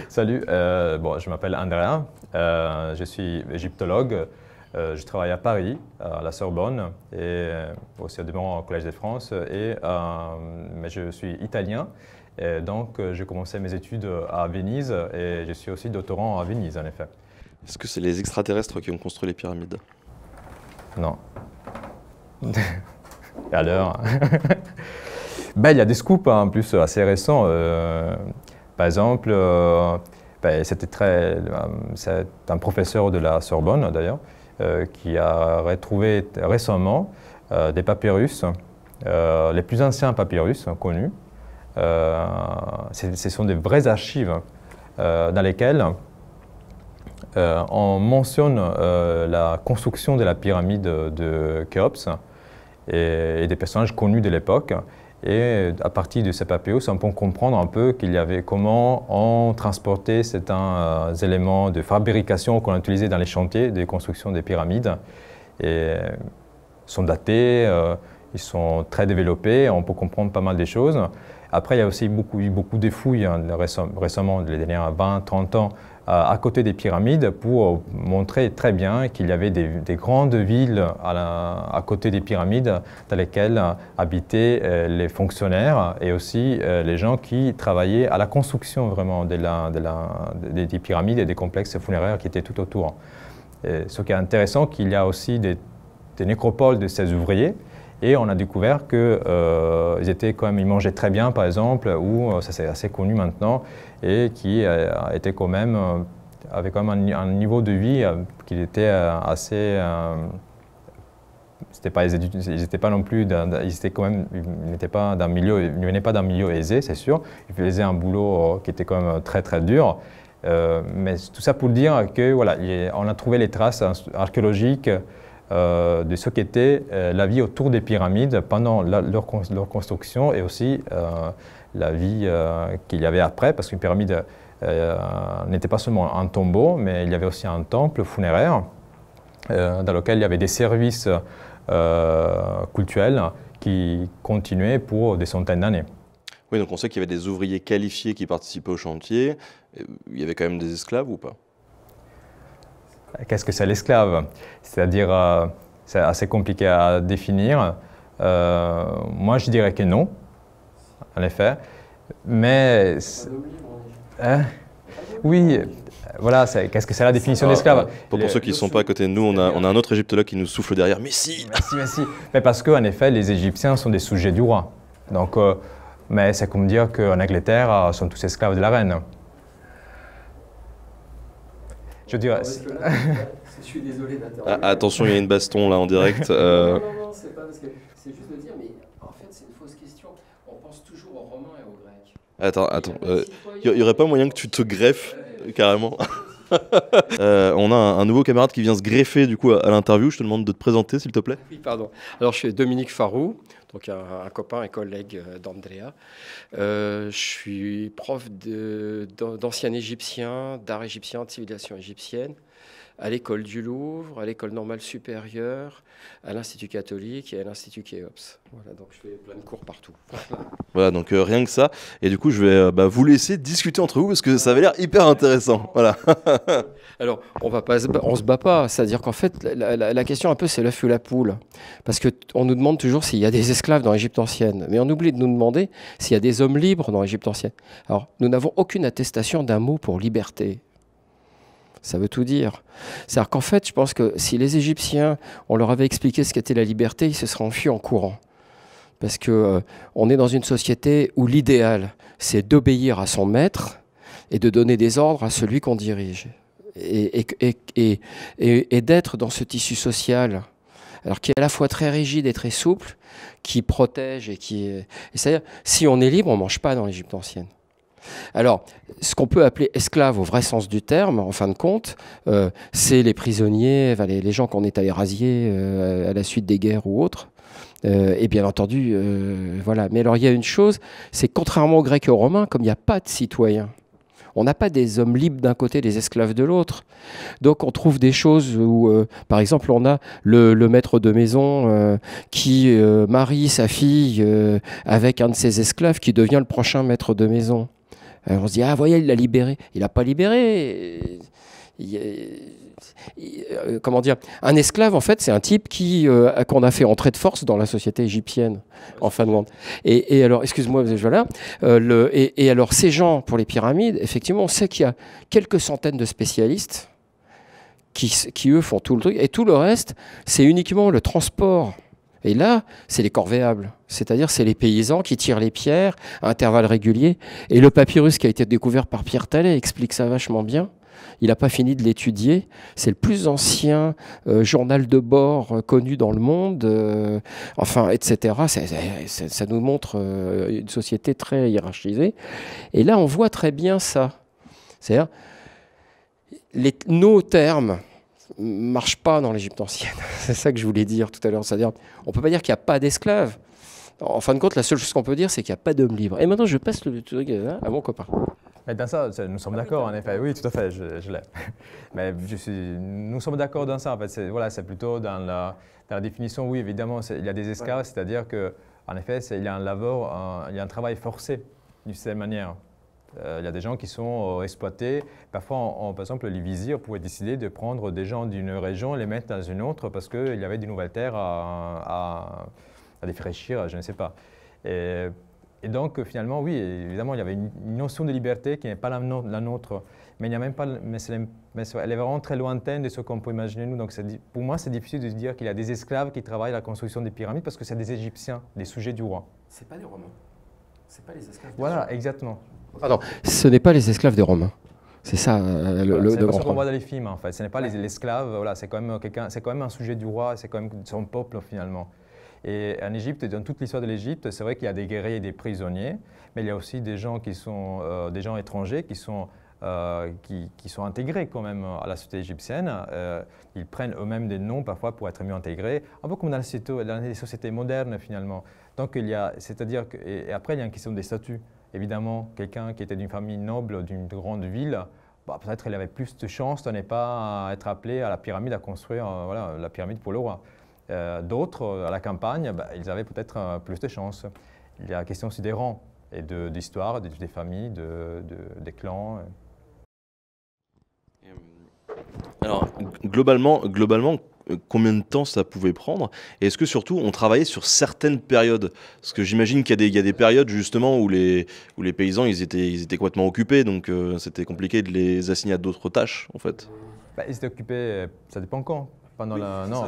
Salut, bon, je m'appelle Andrea, je suis égyptologue, je travaille à Paris, à la Sorbonne et aussi au Collège de France, mais je suis italien et donc j'ai commencé mes études à Venise et je suis aussi doctorant à Venise en effet. Est-ce que c'est les extraterrestres qui ont construit les pyramides? Non. Et alors? Ben, il y a des scoops en plus assez récents. Par exemple, c'est un professeur de la Sorbonne d'ailleurs qui a retrouvé récemment des papyrus, les plus anciens papyrus connus. Ce sont des vraies archives dans lesquelles on mentionne la construction de la pyramide de Khéops et des personnages connus de l'époque. Et à partir de ces papyrus, on peut comprendre un peu qu'il y avait comment on transportait certains éléments de fabrication qu'on utilisait dans les chantiers de construction des pyramides. Et ils sont datés, ils sont très développés, on peut comprendre pas mal de choses. Après, il y a aussi eu beaucoup de fouilles récemment, les dernières 20-30 ans, à côté des pyramides pour montrer très bien qu'il y avait des grandes villes à côté des pyramides dans lesquelles habitaient les fonctionnaires et aussi les gens qui travaillaient à la construction vraiment des pyramides et des complexes funéraires qui étaient tout autour. Et ce qui est intéressant, qu'il y a aussi des nécropoles de ces ouvriers. Et on a découvert ils mangeaient très bien, par exemple, ou ça c'est assez connu maintenant, et qui avait quand même un niveau de vie qui était assez. Ils n'étaient pas non plus, ils n'étaient pas d'un milieu, ils ne venaient pas d'un milieu aisé, c'est sûr. Ils faisaient un boulot qui était quand même très très dur. Mais tout ça pour dire que voilà, on a trouvé les traces archéologiques de ce qu'était la vie autour des pyramides pendant leur construction et aussi la vie qu'il y avait après, parce qu'une pyramide n'était pas seulement un tombeau, mais il y avait aussi un temple funéraire dans lequel il y avait des services cultuels qui continuaient pour des centaines d'années. Oui, donc on sait qu'il y avait des ouvriers qualifiés qui participaient au chantier. Il y avait quand même des esclaves ou pas? Qu'est-ce que c'est l'esclave? C'est-à-dire, c'est assez compliqué à définir. Moi, je dirais que non, en effet. Mais, oui, voilà, qu'est-ce que c'est la définition d'esclave? Pour ceux qui ne sont pas à côté de nous, on a un autre égyptologue qui nous souffle derrière. Mais si! Mais si. Mais parce qu'en effet, les Égyptiens sont des sujets du roi. Donc, mais c'est comme dire qu'en Angleterre, sont tous esclaves de la reine. Je dirais. Je suis désolé d'interrompre. Attention, il y a une baston là en direct. Non, c'est pas parce que c'est juste de dire, mais en fait, c'est une fausse question. On pense toujours aux Romains et aux Grecs. Attends. Il n'y aurait pas moyen que tu te greffes carrément? On a un nouveau camarade qui vient se greffer du coup à l'interview. Je te demande de te présenter, s'il te plaît. Oui, pardon. Alors, je suis Dominique Farou, donc un copain et collègue d'Andrea. Je suis prof d'ancien égyptien, d'art égyptien, de civilisation égyptienne, à l'école du Louvre, à l'école normale supérieure, à l'Institut catholique et à l'Institut Khéops. Voilà, donc je fais plein de cours partout. Voilà, donc rien que ça. Et du coup, je vais vous laisser discuter entre vous parce que ça avait l'air hyper intéressant. Voilà. Alors, on se bat pas. C'est-à-dire qu'en fait, la question un peu, c'est l'œuf ou la poule. Parce qu'on nous demande toujours s'il y a des esclaves dans l'Égypte ancienne. Mais on oublie de nous demander s'il y a des hommes libres dans l'Égypte ancienne. Alors, nous n'avons aucune attestation d'un mot pour liberté. Ça veut tout dire. C'est-à-dire qu'en fait, je pense que si les Égyptiens, on leur avait expliqué ce qu'était la liberté, ils se seraient enfuis en courant. Parce qu'on est dans une société où l'idéal, c'est d'obéir à son maître et de donner des ordres à celui qu'on dirige. Et d'être dans ce tissu social, alors qui est à la fois très rigide et très souple, qui protège c'est-à-dire, si on est libre, on ne mange pas dans l'Égypte ancienne. Alors, ce qu'on peut appeler esclaves au vrai sens du terme, en fin de compte, c'est les prisonniers, les gens qu'on est allés rasier à la suite des guerres ou autres. Et bien entendu, voilà. Mais alors, il y a une chose, c'est contrairement aux Grecs et aux Romains, comme il n'y a pas de citoyens, on n'a pas des hommes libres d'un côté, des esclaves de l'autre. Donc on trouve des choses où, par exemple, on a le maître de maison qui marie sa fille avec un de ses esclaves qui devient le prochain maître de maison. On se dit, ah, voyez, il l'a libéré. Il n'a pas libéré. Comment dire, un esclave, en fait, c'est un type qu'on a fait entrer de force dans la société égyptienne, en fin de compte. Et alors, excuse-moi, voilà. Et alors, ces gens, pour les pyramides, effectivement, on sait qu'il y a quelques centaines de spécialistes qui, eux, font tout le truc. Et tout le reste, c'est uniquement le transport. Et là, c'est les corvéables. C'est-à-dire, c'est les paysans qui tirent les pierres à intervalles réguliers. Et le papyrus qui a été découvert par Pierre Tallet explique ça vachement bien. Il n'a pas fini de l'étudier. C'est le plus ancien journal de bord connu dans le monde, enfin, etc. Ça nous montre une société très hiérarchisée. Et là, on voit très bien ça. C'est-à-dire, nos termes ne marchent pas dans l'Égypte ancienne. C'est ça que je voulais dire tout à l'heure. C'est-à-dire, on ne peut pas dire qu'il n'y a pas d'esclaves. En fin de compte, la seule chose qu'on peut dire, c'est qu'il n'y a pas d'hommes libres. Et maintenant, je passe le truc à mon copain. Mais dans ça, nous sommes d'accord, en effet. Oui, tout à fait, je l'ai. Mais nous sommes d'accord dans ça, en fait. Voilà, c'est plutôt dans la définition, oui, évidemment, il y a des esclaves, c'est-à-dire qu'en effet, il y a un labeur, il y a un travail forcé, d'une certaine manière. Il y a des gens qui sont exploités. Parfois, par exemple, les vizirs pouvaient décider de prendre des gens d'une région et les mettre dans une autre parce qu'il y avait de nouvelles terres à défraîchir, je ne sais pas. Et donc, finalement, oui, évidemment, il y avait une notion de liberté qui n'est pas la nôtre, mais il n'y a même pas, mais elle est vraiment très lointaine de ce qu'on peut imaginer nous. Donc, pour moi, c'est difficile de se dire qu'il y a des esclaves qui travaillent à la construction des pyramides parce que c'est des Égyptiens, des sujets du roi. C'est pas des Romains. C'est pas les esclaves. Voilà, exactement. Pardon, ce n'est pas les esclaves des Romains. C'est ça c'est ce qu'on voit dans les films, en fait. Ce n'est pas l'esclave, voilà, c'est quand même un sujet du roi, c'est quand même son peuple, finalement. Et en Égypte, dans toute l'histoire de l'Égypte, c'est vrai qu'il y a des guerriers et des prisonniers, mais il y a aussi des gens qui sont des gens étrangers qui sont intégrés quand même à la société égyptienne. Ils prennent eux-mêmes des noms parfois pour être mieux intégrés, un peu comme dans les sociétés modernes finalement. Donc c'est-à-dire et après il y a une question des statuts. Évidemment, quelqu'un qui était d'une famille noble, d'une grande ville, peut-être il avait plus de chances de ne pas être appelé à la pyramide à construire voilà, la pyramide pour le roi. D'autres, à la campagne, ils avaient peut-être plus de chance. Il y a la question aussi des rangs et d'histoire, des familles, des clans. Alors, globalement, combien de temps ça pouvait prendre? Et est-ce que surtout, on travaillait sur certaines périodes? Parce que j'imagine qu'il y a des périodes justement où les paysans, ils étaient complètement occupés, donc c'était compliqué de les assigner à d'autres tâches, en fait. Ils étaient occupés, ça dépend quand. Non,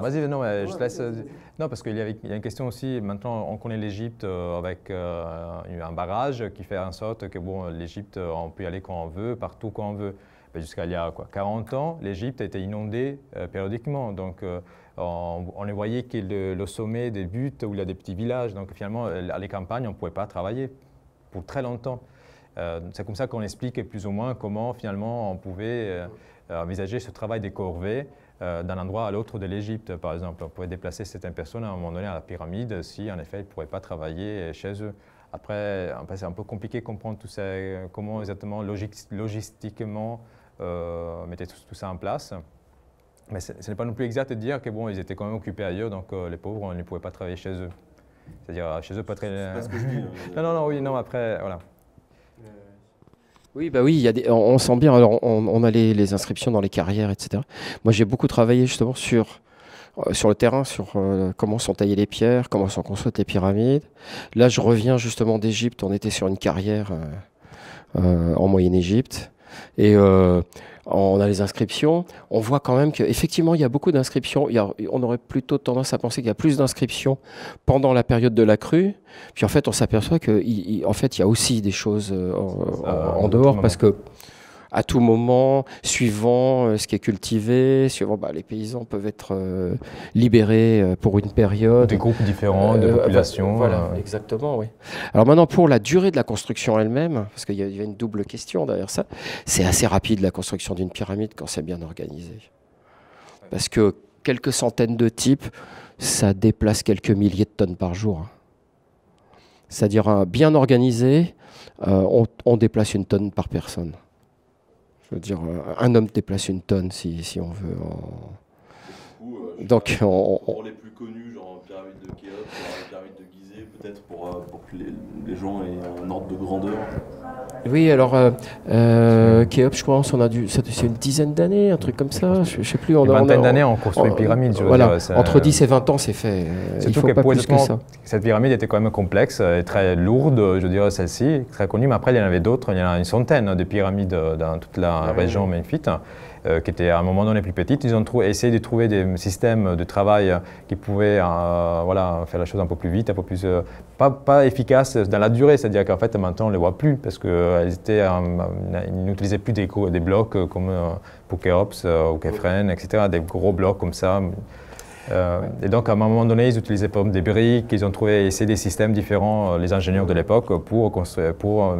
vas-y, non, je te laisse. Non, parce qu'il y a une question aussi. Maintenant, on connaît l'Égypte avec un barrage qui fait en sorte que l'Égypte, on peut y aller quand on veut, partout quand on veut. Jusqu'à il y a 40 ans, l'Égypte était inondée périodiquement. Donc, on ne voyait que le sommet des buttes où il y a des petits villages. Donc, finalement, à les campagnes, on ne pouvait pas travailler pour très longtemps. C'est comme ça qu'on explique plus ou moins comment, finalement, on pouvait envisager ce travail des corvées d'un endroit à l'autre de l'Égypte, par exemple. On pouvait déplacer certaines personnes à un moment donné à la pyramide si, en effet, ils ne pourraient pas travailler chez eux. Après c'est un peu compliqué de comprendre tout ça, comment exactement, logistiquement, mettre tout ça en place. Mais ce n'est pas non plus exact de dire que ils étaient quand même occupés ailleurs, donc les pauvres, on ne pouvait pas travailler chez eux. C'est-à-dire, chez eux, pas très... C'est pas ce que je dis. Non, après, voilà. Oui, oui, on sent bien, alors on a les inscriptions dans les carrières, etc. Moi, j'ai beaucoup travaillé justement sur le terrain, sur comment sont taillées les pierres, comment sont construites les pyramides. Là, je reviens justement d'Égypte, on était sur une carrière en Moyenne-Égypte. Et on a les inscriptions. On voit quand même qu'effectivement, il y a beaucoup d'inscriptions. On aurait plutôt tendance à penser qu'il y a plus d'inscriptions pendant la période de la crue. Puis en fait, on s'aperçoit qu'en fait, il y a aussi des choses en dehors parce que à tout moment, suivant ce qui est cultivé, suivant les paysans peuvent être libérés pour une période. Des groupes différents de populations. Voilà, exactement, oui. Alors maintenant, pour la durée de la construction elle-même, parce qu'il y a une double question derrière ça, c'est assez rapide la construction d'une pyramide quand c'est bien organisé. Parce que quelques centaines de types, ça déplace quelques milliers de tonnes par jour. C'est-à-dire, bien organisé, on déplace une tonne par personne. Je veux dire, un homme déplace une tonne si on veut. coup, Donc, pour les plus connus, genre pyramide de Khéops, la pyramide de Gizeh, peut-être pour que les gens aient un ordre de grandeur. Oui, alors Khéops, je pense, c'est une dizaine d'années, un truc comme ça. Je sais plus. Une vingtaine d'années, on construit une pyramide. Voilà, entre 10 et 20 ans, c'est fait. Il faut pas plus que ça. Cette pyramide était quand même complexe et très lourde, je dirais celle-ci, très connue. Mais après, il y en avait d'autres. Il y en a une centaine de pyramides dans toute la région Memphite, qui étaient à un moment donné plus petites. Ils ont essayé de trouver des systèmes de travail qui pouvaient faire la chose un peu plus vite, un peu plus pas efficace dans la durée. C'est-à-dire qu'en fait, maintenant, on ne les voit plus parce qu'ils n'utilisaient plus des blocs comme pour Khéops ou Khéphren, etc., des gros blocs comme ça. Et donc, à un moment donné, ils utilisaient par exemple des briques, ils ont essayé des systèmes différents, les ingénieurs de l'époque, pour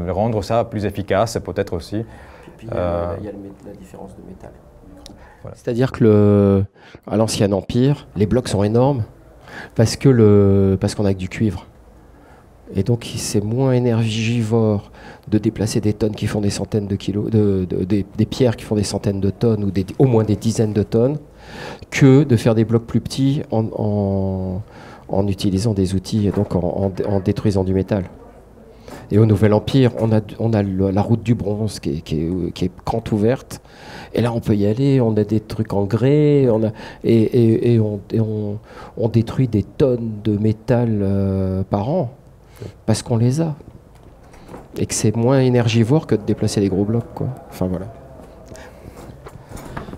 rendre ça plus efficace, peut-être aussi. Et puis, il y a la différence de métal. Voilà. C'est-à-dire que à l'Ancien Empire, les blocs sont énormes parce qu'on a que du cuivre. Et donc, c'est moins énergivore de déplacer des tonnes qui font des centaines de kilos, des pierres qui font des centaines de tonnes ou au moins des dizaines de tonnes, que de faire des blocs plus petits en utilisant des outils et donc en détruisant du métal. Et au Nouvel Empire, on a la route du bronze qui est grande ouverte. Et là, on peut y aller, on a des trucs en grès, on détruit des tonnes de métal par an, parce qu'on les a. Et que c'est moins énergivore que de déplacer des gros blocs, quoi. Enfin, voilà.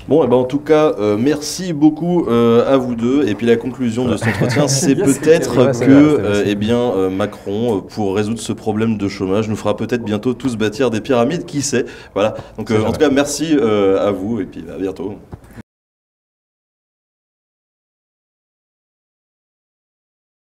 Bon, et ben en tout cas, merci beaucoup à vous deux. Et puis la conclusion de cet entretien, c'est peut-être que Macron, pour résoudre ce problème de chômage, nous fera peut-être bientôt tous bâtir des pyramides, qui sait. Voilà. Donc en tout cas, merci à vous et puis à bientôt.